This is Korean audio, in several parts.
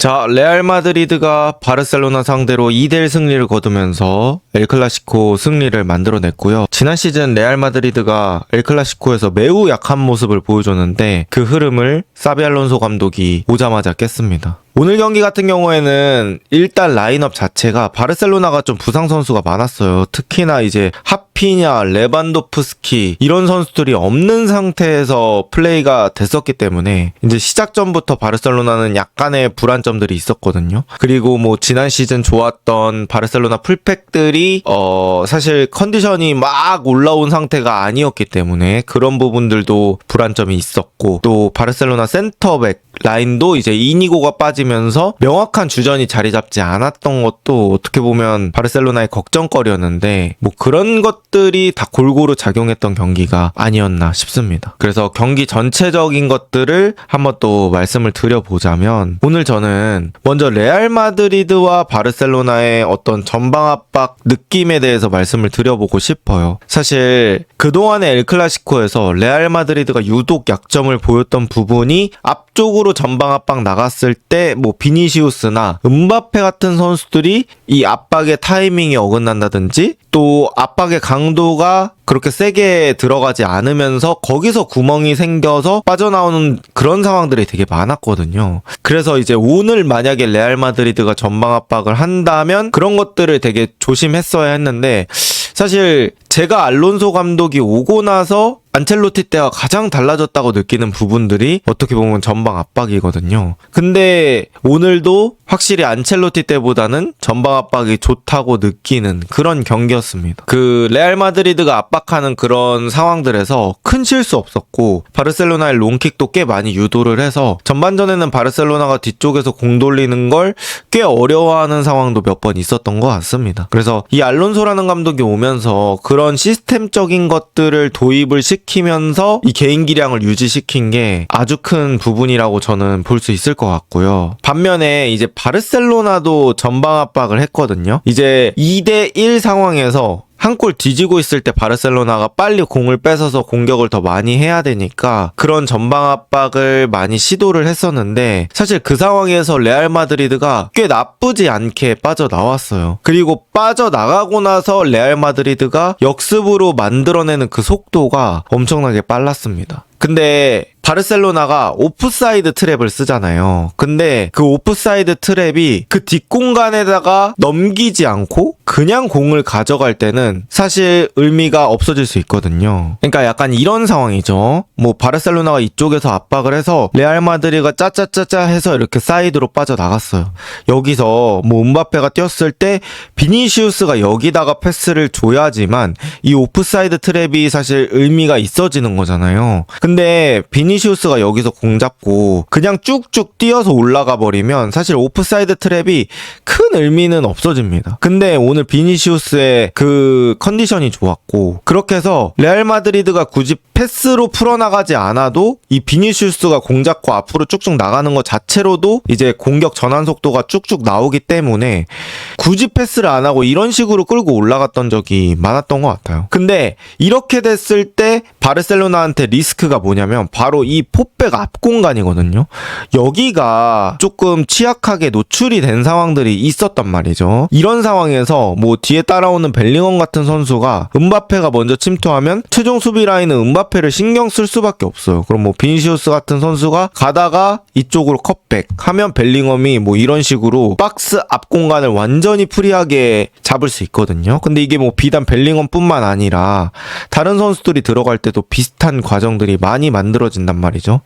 자, 레알 마드리드가 바르셀로나 상대로 2대1 승리를 거두면서 엘클라시코 승리를 만들어냈고요. 지난 시즌 레알 마드리드가 엘클라시코에서 매우 약한 모습을 보여줬는데 그 흐름을 사비 알론소 감독이 오자마자 깼습니다. 오늘 경기 같은 경우에는 일단 라인업 자체가 바르셀로나가 좀 부상 선수가 많았어요. 특히나 이제 하피냐, 레반도프스키 이런 선수들이 없는 상태에서 플레이가 됐었기 때문에 이제 시작 전부터 바르셀로나는 약간의 불안점들이 있었거든요. 그리고 뭐 지난 시즌 좋았던 바르셀로나 풀백들이 사실 컨디션이 막 올라온 상태가 아니었기 때문에 그런 부분들도 불안점이 있었고, 또 바르셀로나 센터백 라인도 이제 이니고가 빠지면서 명확한 주전이 자리 잡지 않았던 것도 어떻게 보면 바르셀로나의 걱정거리였는데, 뭐 그런 것들이 다 골고루 작용했던 경기가 아니었나 싶습니다. 그래서 경기 전체적인 것들을 한번 또 말씀을 드려보자면, 오늘 저는 먼저 레알 마드리드와 바르셀로나의 어떤 전방 압박 느낌에 대해서 말씀을 드려보고 싶어요. 사실 그동안의 엘클라시코에서 레알 마드리드가 유독 약점을 보였던 부분이 앞쪽으로 전방 압박 나갔을 때 뭐 비니시우스나 음바페 같은 선수들이 이 압박의 타이밍이 어긋난다든지, 또 압박의 강도가 그렇게 세게 들어가지 않으면서 거기서 구멍이 생겨서 빠져나오는 그런 상황들이 되게 많았거든요. 그래서 이제 오늘 만약에 레알 마드리드가 전방 압박을 한다면 그런 것들을 되게 조심했어야 했는데, 사실 제가 알론소 감독이 오고 나서 안첼로티 때와 가장 달라졌다고 느끼는 부분들이 어떻게 보면 전방 압박이거든요. 근데 오늘도 확실히 안첼로티 때보다는 전방 압박이 좋다고 느끼는 그런 경기였습니다. 그 레알 마드리드가 압박하는 그런 상황들에서 큰 실수 없었고, 바르셀로나의 롱킥도 꽤 많이 유도를 해서 전반전에는 바르셀로나가 뒤쪽에서 공 돌리는 걸 꽤 어려워하는 상황도 몇 번 있었던 것 같습니다. 그래서 이 알론소라는 감독이 오면서 그런 시스템적인 것들을 도입을 시키면서 이 개인 기량을 유지시킨 게 아주 큰 부분이라고 저는 볼 수 있을 것 같고요. 반면에 이제 바르셀로나도 전방 압박을 했거든요. 이제 2대1 상황에서 한 골 뒤지고 있을 때 바르셀로나가 빨리 공을 뺏어서 공격을 더 많이 해야 되니까 그런 전방 압박을 많이 시도를 했었는데, 사실 그 상황에서 레알 마드리드가 꽤 나쁘지 않게 빠져나왔어요. 그리고 빠져나가고 나서 레알 마드리드가 역습으로 만들어내는 그 속도가 엄청나게 빨랐습니다. 근데 바르셀로나가 오프사이드 트랩을 쓰잖아요. 근데 그 오프사이드 트랩이 그 뒷공간에다가 넘기지 않고 그냥 공을 가져갈 때는 사실 의미가 없어질 수 있거든요. 그러니까 약간 이런 상황이죠. 뭐 바르셀로나가 이쪽에서 압박을 해서 레알 마드리드가 짜짜짜짜 해서 이렇게 사이드로 빠져나갔어요. 여기서 뭐 음바페가 뛰었을 때 비니시우스가 여기다가 패스를 줘야지만 이 오프사이드 트랩이 사실 의미가 있어지는 거잖아요. 근데 비니시우스가 여기서 공 잡고 그냥 쭉쭉 뛰어서 올라가 버리면 사실 오프사이드 트랩이 큰 의미는 없어집니다. 근데 오늘 비니시우스의 그 컨디션이 좋았고, 그렇게 해서 레알 마드리드가 굳이 패스로 풀어나가지 않아도 이 비니시우스가 공 잡고 앞으로 쭉쭉 나가는 것 자체로도 이제 공격 전환 속도가 쭉쭉 나오기 때문에 굳이 패스를 안 하고 이런 식으로 끌고 올라갔던 적이 많았던 것 같아요. 근데 이렇게 됐을 때 바르셀로나한테 리스크가 뭐냐면 바로 이 포백 앞 공간이거든요. 여기가 조금 취약하게 노출이 된 상황들이 있었단 말이죠. 이런 상황에서 뭐 뒤에 따라오는 벨링엄 같은 선수가 음바페가 먼저 침투하면 최종 수비 라인은 음바페를 신경 쓸 수밖에 없어요. 그럼 뭐 비니시우스 같은 선수가 가다가 이쪽으로 컷백 하면 벨링엄이 뭐 이런 식으로 박스 앞 공간을 완전히 프리하게 잡을 수 있거든요. 근데 이게 뭐 비단 벨링엄뿐만 아니라 다른 선수들이 들어갈 때도 비슷한 과정들이 많이 만들어진단 말이죠.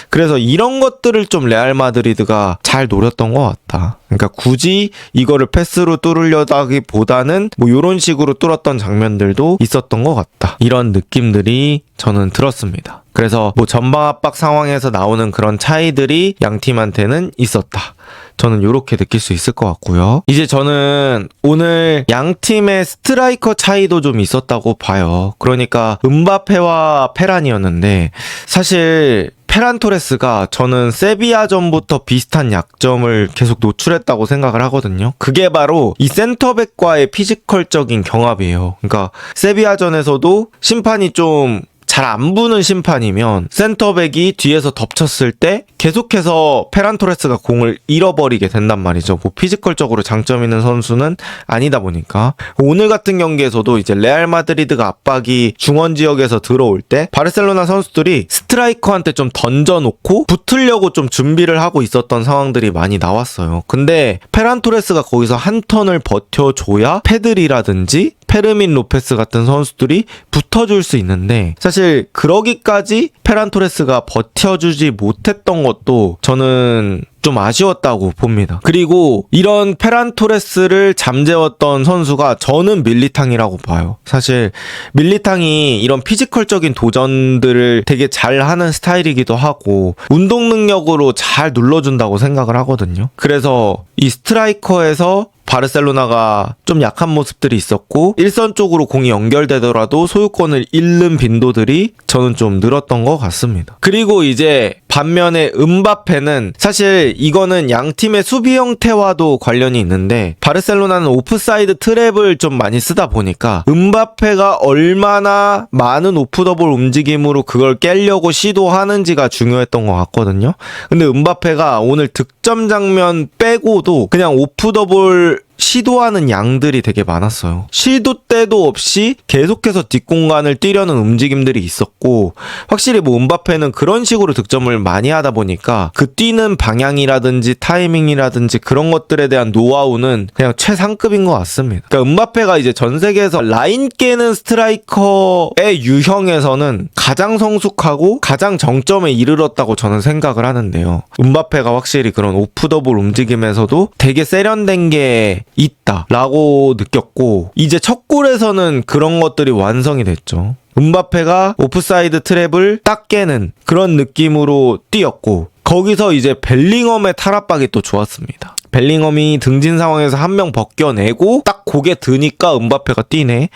그래서 이런 것들을 좀 레알 마드리드가 잘 노렸던 것 같다. 그러니까 굳이 이거를 패스로 뚫으려다기보다는 뭐 이런 식으로 뚫었던 장면들도 있었던 것 같다. 이런 느낌들이 저는 들었습니다. 그래서 뭐 전방 압박 상황에서 나오는 그런 차이들이 양 팀한테는 있었다. 저는 이렇게 느낄 수 있을 것 같고요. 이제 저는 오늘 양 팀의 스트라이커 차이도 좀 있었다고 봐요. 그러니까 음바페와 페란이었는데, 사실 페란 토레스가 저는 세비야전부터 비슷한 약점을 계속 노출했다고 생각을 하거든요. 그게 바로 이 센터백과의 피지컬적인 경합이에요. 그러니까 세비야전에서도 심판이 좀 잘 안 부는 심판이면 센터백이 뒤에서 덮쳤을 때 계속해서 페란 토레스가 공을 잃어버리게 된단 말이죠. 뭐 피지컬적으로 장점 있는 선수는 아니다 보니까. 오늘 같은 경기에서도 이제 레알 마드리드가 압박이 중원 지역에서 들어올 때 바르셀로나 선수들이 스트라이커한테 좀 던져놓고 붙으려고 좀 준비를 하고 있었던 상황들이 많이 나왔어요. 근데 페란 토레스가 거기서 한 턴을 버텨줘야 페드리라든지 페르민 로페스 같은 선수들이 붙어줄 수 있는데, 사실 그러기까지 페란 토레스가 버텨주지 못했던 것도 저는 좀 아쉬웠다고 봅니다. 그리고 이런 페란 토레스를 잠재웠던 선수가 저는 밀리탕이라고 봐요. 사실 밀리탕이 이런 피지컬적인 도전들을 되게 잘하는 스타일이기도 하고 운동 능력으로 잘 눌러준다고 생각을 하거든요. 그래서 이 스트라이커에서 바르셀로나가 좀 약한 모습들이 있었고 일선 쪽으로 공이 연결되더라도 소유권을 잃는 빈도들이 저는 좀 늘었던 것 같습니다. 그리고 이제 반면에 음바페는 사실 이거는 양 팀의 수비 형태와도 관련이 있는데, 바르셀로나는 오프사이드 트랩을 좀 많이 쓰다 보니까 음바페가 얼마나 많은 오프더볼 움직임으로 그걸 깨려고 시도하는지가 중요했던 것 같거든요. 근데 음바페가 오늘 득점 장면 빼고도 그냥 오프더볼 시도하는 양들이 되게 많았어요. 시도 때도 없이 계속해서 뒷공간을 뛰려는 움직임들이 있었고, 확실히 뭐 음바페는 그런 식으로 득점을 많이 하다 보니까 그 뛰는 방향이라든지 타이밍이라든지 그런 것들에 대한 노하우는 그냥 최상급인 것 같습니다. 그러니까 음바페가 이제 전 세계에서 라인 깨는 스트라이커의 유형에서는 가장 성숙하고 가장 정점에 이르렀다고 저는 생각을 하는데요. 음바페가 확실히 그런 오프더볼 움직임에서도 되게 세련된 게 있다라고 느꼈고, 이제 첫 골에서는 그런 것들이 완성이 됐죠. 음바페가 오프사이드 트랩을 딱 깨는 그런 느낌으로 뛰었고, 거기서 이제 벨링엄의 탈압박이 또 좋았습니다. 벨링엄이 등진 상황에서 한 명 벗겨내고 딱 고개 드니까 음바페가 뛰네.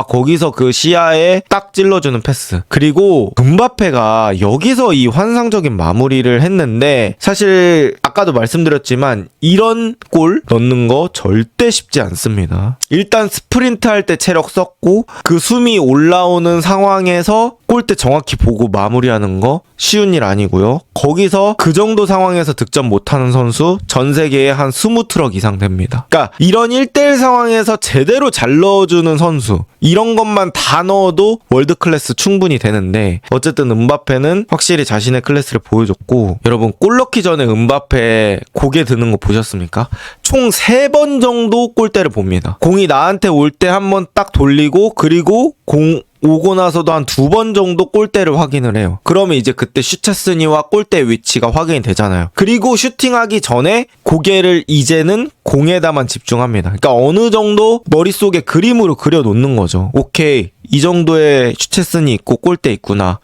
거기서 그 시야에 딱 찔러주는 패스. 그리고 음바페가 여기서 이 환상적인 마무리를 했는데, 사실 아까도 말씀드렸지만 이런 골 넣는 거 절대 쉽지 않습니다. 일단 스프린트 할 때 체력 썼고, 그 숨이 올라오는 상황에서 골대 정확히 보고 마무리하는 거 쉬운 일 아니고요. 거기서 그 정도 상황에서 득점 못하는 선수 전 세계에 한 20트럭 이상 됩니다. 그러니까 이런 1대1 상황에서 제대로 잘 넣어주는 선수, 이런 것만 다 넣어도 월드 클래스 충분히 되는데, 어쨌든 음바페는 확실히 자신의 클래스를 보여줬고, 여러분 골 넣기 전에 음바페 고개 드는 거 보셨습니까? 총 3번 정도 골대를 봅니다. 공이 나한테 올 때 한 번 딱 돌리고, 그리고 공 오고 나서도 한 2번 정도 골대를 확인을 해요. 그러면 이제 그때 슈체스니와 골대 위치가 확인이 되잖아요. 그리고 슈팅하기 전에 고개를 이제는 공에다만 집중합니다. 그러니까 어느 정도 머릿속에 그림으로 그려놓는 거죠. 오케이, 이 정도의 슈체스니 있고 골대 있구나.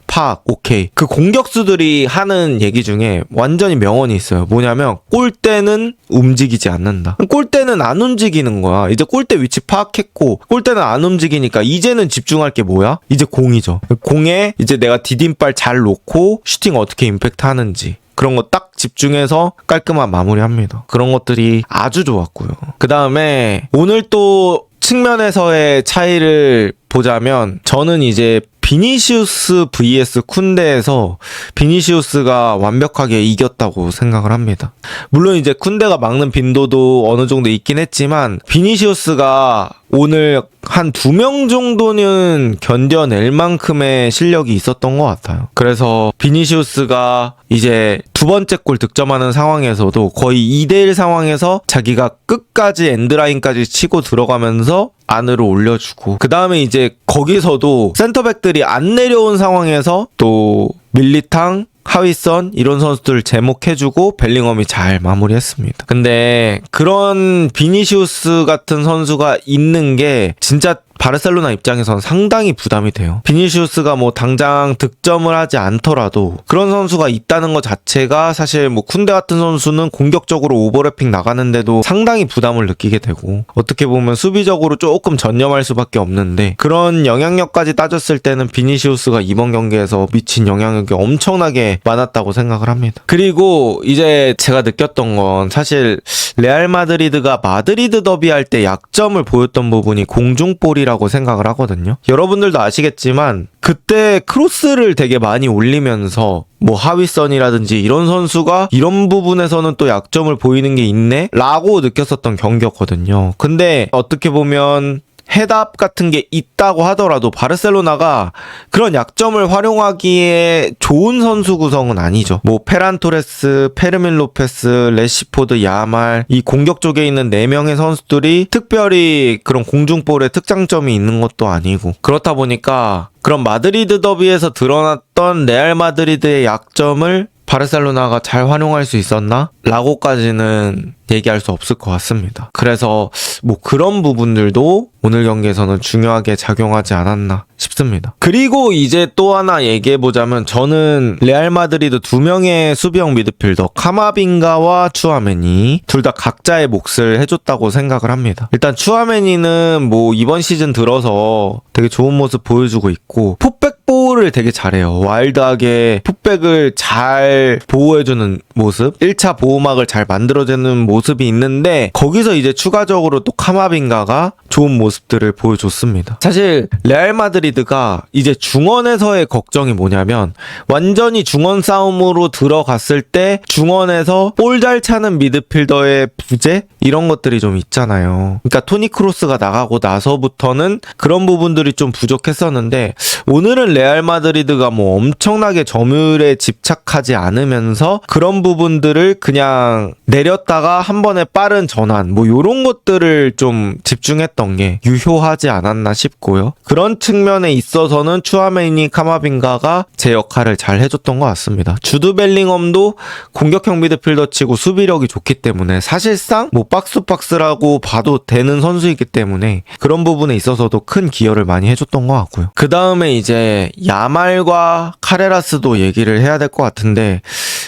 오케이. 그 공격수들이 하는 얘기 중에 완전히 명언이 있어요. 뭐냐면 골대는 움직이지 않는다. 골대는 안 움직이는 거야. 이제 골대 위치 파악했고 골대는 안 움직이니까 이제는 집중할 게 뭐야? 이제 공이죠. 공에 이제 내가 디딤발 잘 놓고 슈팅 어떻게 임팩트 하는지, 그런 거 딱 집중해서 깔끔한 마무리합니다. 그런 것들이 아주 좋았고요. 그 다음에 오늘 또 측면에서의 차이를 보자면, 저는 이제 비니시우스 vs 쿤데에서 비니시우스가 완벽하게 이겼다고 생각을 합니다. 물론 이제 쿤데가 막는 빈도도 어느 정도 있긴 했지만, 비니시우스가 오늘 한 2명 정도는 견뎌낼 만큼의 실력이 있었던 것 같아요. 그래서 비니시우스가 이제 두 번째 골 득점하는 상황에서도 거의 2대1 상황에서 자기가 끝까지 엔드라인까지 치고 들어가면서 안으로 올려주고, 그 다음에 이제 거기서도 센터백들이 안 내려온 상황에서 또 밀리탕, 하위선 이런 선수들을 제목해주고 벨링엄이 잘 마무리했습니다. 근데 그런 비니시우스 같은 선수가 있는 게 진짜 바르셀로나 입장에선 상당히 부담이 돼요. 비니시우스가 뭐 당장 득점을 하지 않더라도 그런 선수가 있다는 것 자체가, 사실 뭐 쿤데 같은 선수는 공격적으로 오버래핑 나가는데도 상당히 부담을 느끼게 되고, 어떻게 보면 수비적으로 조금 전념할 수밖에 없는데, 그런 영향력까지 따졌을 때는 비니시우스가 이번 경기에서 미친 영향력이 엄청나게 많았다고 생각을 합니다. 그리고 이제 제가 느꼈던 건, 사실 레알 마드리드가 마드리드 더비 할 때 약점을 보였던 부분이 공중볼이라고 생각을 하거든요. 여러분들도 아시겠지만 그때 크로스를 되게 많이 올리면서 뭐 하위선이라든지 이런 선수가 이런 부분에서는 또 약점을 보이는 게 있네? 라고 느꼈었던 경기였거든요. 근데 어떻게 보면 헤드업 같은 게 있다고 하더라도 바르셀로나가 그런 약점을 활용하기에 좋은 선수 구성은 아니죠. 뭐 페란 토레스, 페르민 로페스, 레시포드, 야말 이 공격 쪽에 있는 4명의 선수들이 특별히 그런 공중볼에 특장점이 있는 것도 아니고 그렇다 보니까 그런 마드리드 더비에서 드러났던 레알 마드리드의 약점을 바르셀로나가 잘 활용할 수 있었나? 라고까지는 얘기할 수 없을 것 같습니다. 그래서 뭐 그런 부분들도 오늘 경기에서는 중요하게 작용하지 않았나 싶습니다. 그리고 이제 또 하나 얘기해보자면 저는 레알 마드리드 2명의 수비형 미드필더 카마빙가와 추아메니 둘 다 각자의 몫을 해줬다고 생각을 합니다. 일단 추아메니는 뭐 이번 시즌 들어서 되게 좋은 모습 보여주고 있고 풋백볼을 되게 잘해요. 와일드하게 풋백을 잘 보호해주는 모습 1차 보호막을 잘 만들어주는 모습이 있는데 거기서 이제 추가적으로 또 카마빙가가 좋은 모습들을 보여줬습니다. 사실 레알 마드리드가 이제 중원에서의 걱정이 뭐냐면 완전히 중원 싸움으로 들어갔을 때 중원에서 볼 잘 차는 미드필더의 부재? 이런 것들이 좀 있잖아요. 그러니까 토니 크로스가 나가고 나서부터는 그런 부분들이 좀 부족했었는데 오늘은 레알 마드리드가 뭐 엄청나게 점유율에 집착하지 않으면서 그런 부분들을 그냥 내렸다가 한 번에 빠른 전환 뭐 요런 것들을 좀 집중했던 게 유효하지 않았나 싶고요. 그런 측면에 있어서는 추아메니 카마빙가가 제 역할을 잘 해줬던 것 같습니다. 주드 벨링엄도 공격형 미드필더 치고 수비력이 좋기 때문에 사실상 뭐 박스박스라고 봐도 되는 선수이기 때문에 그런 부분에 있어서도 큰 기여를 많이 해줬던 것 같고요. 그 다음에 이제 야말과 카레라스도 얘기를 해야 될 것 같은데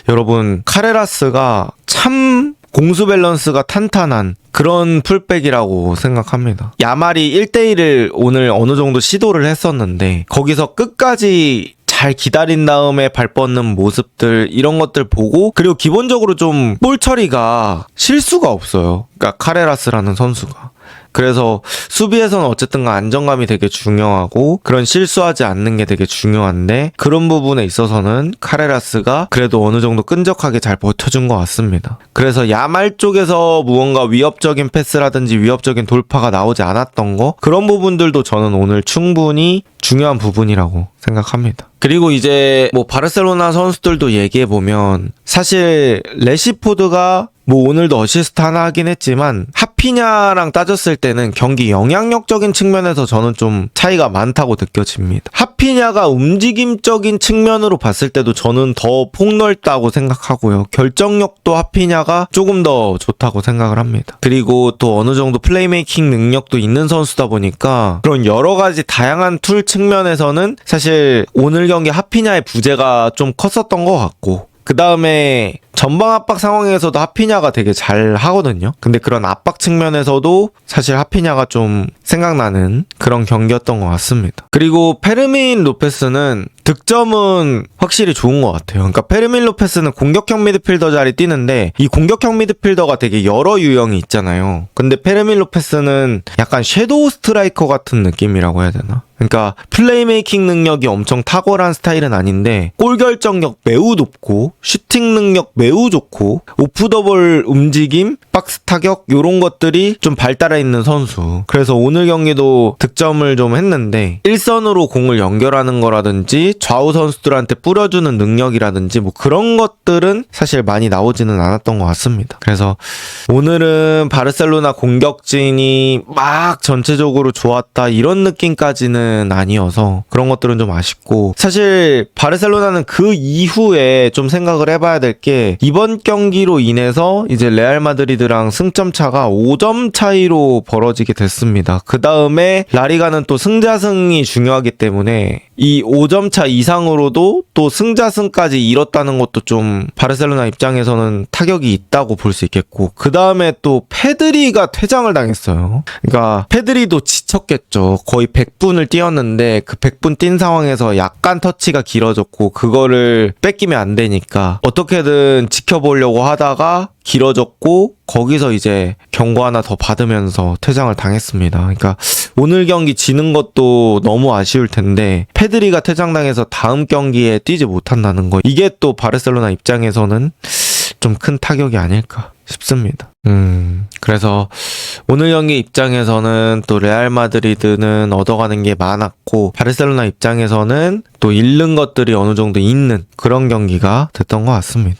여러분 카레라스가 참 공수 밸런스가 탄탄한 그런 풀백이라고 생각합니다. 야말이 1대1을 오늘 어느 정도 시도를 했었는데 거기서 끝까지 잘 기다린 다음에 발 뻗는 모습들 이런 것들 보고 그리고 기본적으로 좀 볼 처리가 실수가 없어요. 그러니까 카레라스라는 선수가. 그래서 수비에서는 어쨌든 안정감이 되게 중요하고 그런 실수하지 않는 게 되게 중요한데 그런 부분에 있어서는 카레라스가 그래도 어느 정도 끈적하게 잘 버텨준 것 같습니다. 그래서 야말 쪽에서 무언가 위협적인 패스라든지 위협적인 돌파가 나오지 않았던 거 그런 부분들도 저는 오늘 충분히 중요한 부분이라고 생각합니다. 그리고 이제 뭐 바르셀로나 선수들도 얘기해보면 사실 레시포드가 뭐 오늘도 어시스트 하나 하긴 했지만 하피냐랑 따졌을 때는 경기 영향력적인 측면에서 저는 좀 차이가 많다고 느껴집니다. 하피냐가 움직임적인 측면으로 봤을 때도 저는 더 폭넓다고 생각하고요. 결정력도 하피냐가 조금 더 좋다고 생각을 합니다. 그리고 또 어느 정도 플레이메이킹 능력도 있는 선수다 보니까 그런 여러 가지 다양한 툴 측면에서는 사실 오늘 경기 하피냐의 부재가 좀 컸었던 것 같고 그 다음에 전방 압박 상황에서도 하피냐가 되게 잘 하거든요. 근데 그런 압박 측면에서도 사실 하피냐가 좀 생각나는 그런 경기였던 것 같습니다. 그리고 페르민 로페스는 득점은 확실히 좋은 것 같아요. 그러니까 페르민 로페스는 공격형 미드필더 자리 뛰는데 이 공격형 미드필더가 되게 여러 유형이 있잖아요. 근데 페르민 로페스는 약간 섀도우 스트라이커 같은 느낌이라고 해야 되나? 그러니까 플레이메이킹 능력이 엄청 탁월한 스타일은 아닌데 골 결정력 매우 높고 슈팅 능력 매우 좋고 오프더볼 움직임, 박스 타격 요런 것들이 좀 발달해 있는 선수. 그래서 오늘 경기도 득점을 좀 했는데 일선으로 공을 연결하는 거라든지 좌우 선수들한테 뿌려주는 능력이라든지 뭐 그런 것들은 사실 많이 나오지는 않았던 것 같습니다. 그래서 오늘은 바르셀로나 공격진이 막 전체적으로 좋았다 이런 느낌까지는 아니어서 그런 것들은 좀 아쉽고 사실 바르셀로나는 그 이후에 좀 생각을 해봐야 될 게 이번 경기로 인해서 이제 레알 마드리드랑 승점 차가 5점 차이로 벌어지게 됐습니다. 그 다음에 라리가는 또 승자승이 중요하기 때문에 이 5점 차 이상으로도 또 승자승까지 이뤘다는 것도 좀 바르셀로나 입장에서는 타격이 있다고 볼 수 있겠고 그 다음에 또 페드리가 퇴장을 당했어요. 그러니까 페드리도 지쳤겠죠. 거의 100분을 뛰었는데 그 100분 뛴 상황에서 약간 터치가 길어졌고 그거를 뺏기면 안 되니까 어떻게든 지켜보려고 하다가 길어졌고 거기서 이제 경고 하나 더 받으면서 퇴장을 당했습니다. 그러니까 오늘 경기 지는 것도 너무 아쉬울 텐데 페드리가 퇴장당해서 다음 경기에 뛰지 못한다는 거, 이게 또 바르셀로나 입장에서는 좀 큰 타격이 아닐까 싶습니다. 그래서 오늘 경기 입장에서는 또 레알 마드리드는 얻어가는 게 많았고 바르셀로나 입장에서는 또 잃는 것들이 어느 정도 있는 그런 경기가 됐던 것 같습니다.